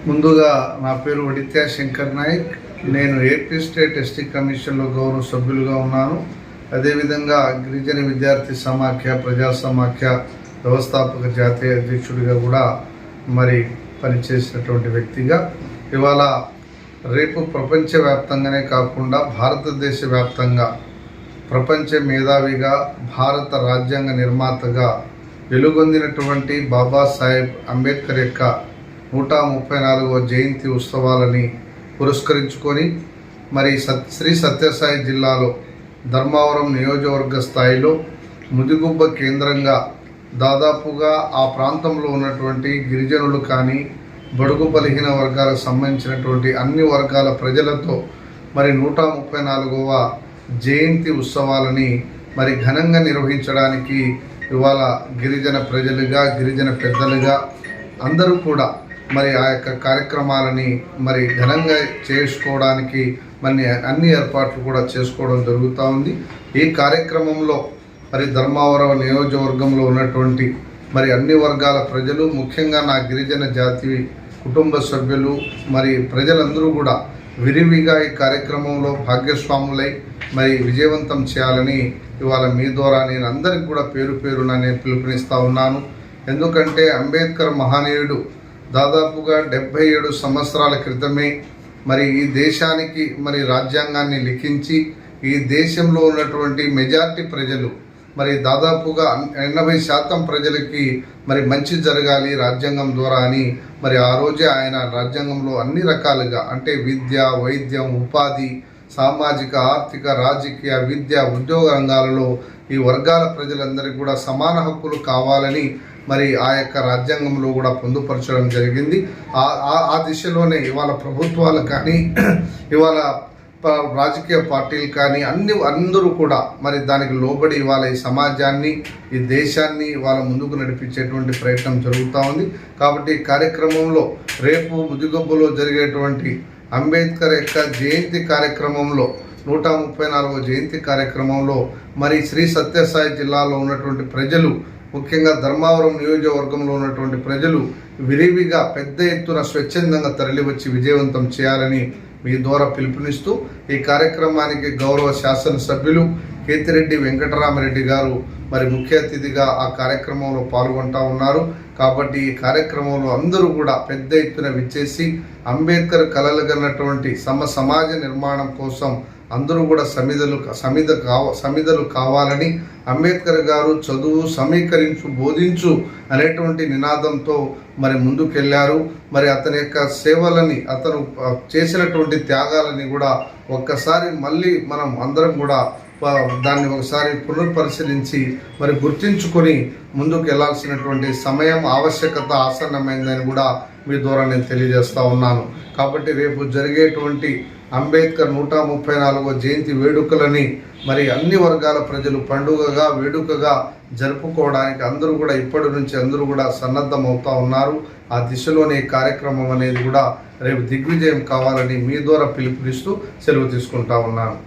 ముందుగా నా పేరు వడిత్యా శంకర్ నాయక్. నేను ఏపీ స్టేట్ ఎస్టీ కమిషన్లో గౌరవ సభ్యులుగా ఉన్నాను. అదేవిధంగా గిరిజన విద్యార్థి సమాఖ్య ప్రజా సమాఖ్య వ్యవస్థాపక జాతీయ అధ్యక్షుడిగా కూడా పనిచేసినటువంటి వ్యక్తిగా ఇవాళ రేపు ప్రపంచవ్యాప్తంగానే కాకుండా భారతదేశ వ్యాప్తంగా ప్రపంచ మేధావిగా భారత రాజ్యాంగ నిర్మాతగా వెలుగొందినటువంటి బాబాసాహెబ్ అంబేద్కర్ యొక్క 134వ జయంతి ఉత్సవాలని పురస్కరించుకొని శ్రీ సత్యసాయి జిల్లాలో ధర్మవరం నియోజకవర్గ స్థాయిలో ముదిగుబ్బ కేంద్రంగా దాదాపుగా ఆ ప్రాంతంలో ఉన్నటువంటి గిరిజనులు కానీ బడుగు బలహీన వర్గాలకు సంబంధించినటువంటి అన్ని వర్గాల ప్రజలతో 134వ జయంతి ఉత్సవాలని ఘనంగా నిర్వహించడానికి ఇవాళ గిరిజన ప్రజలుగా గిరిజన పెద్దలుగా అందరూ కూడా ఆ యొక్క కార్యక్రమాలని ఘనంగా చేసుకోవడానికి అన్ని ఏర్పాట్లు కూడా చేసుకోవడం జరుగుతూ ఉంది. ఈ కార్యక్రమంలో ధర్మవరం నియోజకవర్గంలో ఉన్నటువంటి అన్ని వర్గాల ప్రజలు, ముఖ్యంగా నా గిరిజన జాతి కుటుంబ సభ్యులు ప్రజలందరూ కూడా విరివిగా ఈ కార్యక్రమంలో భాగస్వాములై విజయవంతం చేయాలని ఇవాళ మీ ద్వారా నేను అందరికి కూడా పేరు పేరున నేను పిలుపునిస్తూ ఉన్నాను. ఎందుకంటే అంబేద్కర్ మహనీయుడు దాదాపుగా 77 సంవత్సరాల క్రితమే ఈ దేశానికి రాజ్యాంగాన్ని లిఖించి ఈ దేశంలో ఉన్నటువంటి మెజార్టీ ప్రజలు దాదాపుగా 80% ప్రజలకి మంచి జరగాలి రాజ్యాంగం ద్వారా అని ఆ రోజే ఆయన రాజ్యాంగంలో అన్ని రకాలుగా అంటే విద్య, వైద్యం, ఉపాధి, సామాజిక, ఆర్థిక, రాజకీయ, విద్య, ఉద్యోగ రంగాలలో ఈ వర్గాల ప్రజలందరికీ కూడా సమాన హక్కులు కావాలని ఆ యొక్క రాజ్యాంగంలో కూడా పొందుపరచడం జరిగింది. ఆ దిశలోనే ఇవాళ ప్రభుత్వాలు కానీ ఇవాళ రాజకీయ పార్టీలు కానీ అందరూ కూడా దానికి లోబడి ఇవాళ ఈ సమాజాన్ని, ఈ దేశాన్ని ఇవాళ ముందుకు నడిపించేటువంటి ప్రయత్నం జరుగుతూ ఉంది. కాబట్టి ఈ కార్యక్రమంలో రేపు ముదిగొబ్బలో జరిగేటువంటి అంబేద్కర్ యొక్క జయంతి కార్యక్రమంలో 134వ జయంతి కార్యక్రమంలో శ్రీ సత్యసాయి జిల్లాలో ఉన్నటువంటి ప్రజలు, ముఖ్యంగా ధర్మవరం నియోజకవర్గంలో ఉన్నటువంటి ప్రజలు విరివిగా పెద్ద ఎత్తున స్వచ్ఛందంగా తరలివచ్చి విజయవంతం చేయాలని మీ ద్వారా పిలుపునిస్తూ ఈ కార్యక్రమానికి గౌరవ శాసనసభ్యులు కేతిరెడ్డి వెంకటరామరెడ్డి గారు ముఖ్య అతిథిగా ఆ కార్యక్రమంలో పాల్గొంటూ ఉన్నారు. కాబట్టి ఈ కార్యక్రమంలో అందరూ కూడా పెద్ద ఎత్తున విచ్చేసి అంబేద్కర్ కలలుగన్నటువంటి సమాజ నిర్మాణం కోసం అందరూ కూడా సమిధలు కావాలని, అంబేద్కర్ గారు చదువు, సమీకరించు, బోధించు అనేటువంటి నినాదంతో ముందుకెళ్లారు. అతని యొక్క సేవలని, అతను చేసినటువంటి త్యాగాలని కూడా ఒక్కసారి మళ్ళీ మనం అందరం కూడా దాన్ని ఒకసారి పునఃపరిశీలించి గుర్తించుకొని ముందుకు వెళ్లాల్సినటువంటి సమయం, ఆవశ్యకత ఆసన్నమైందని కూడా మీ ద్వారా నేను తెలియజేస్తా ఉన్నాను. కాబట్టి రేపు జరిగేటువంటి అంబేద్కర్ 134వ జయంతి వేడుకలని అన్ని వర్గాల ప్రజలు పండుగగా, వేడుకగా జరుపుకోవడానికి అందరూ కూడా ఇప్పటి నుంచి అందరూ కూడా సన్నద్ధం అవుతూ ఉన్నారు. ఆ దిశలోనే కార్యక్రమం అనేది కూడా రేపు దిగ్విజయం కావాలని మీ ద్వారా పిలుపునిస్తూ సెలవు తీసుకుంటా ఉన్నాను.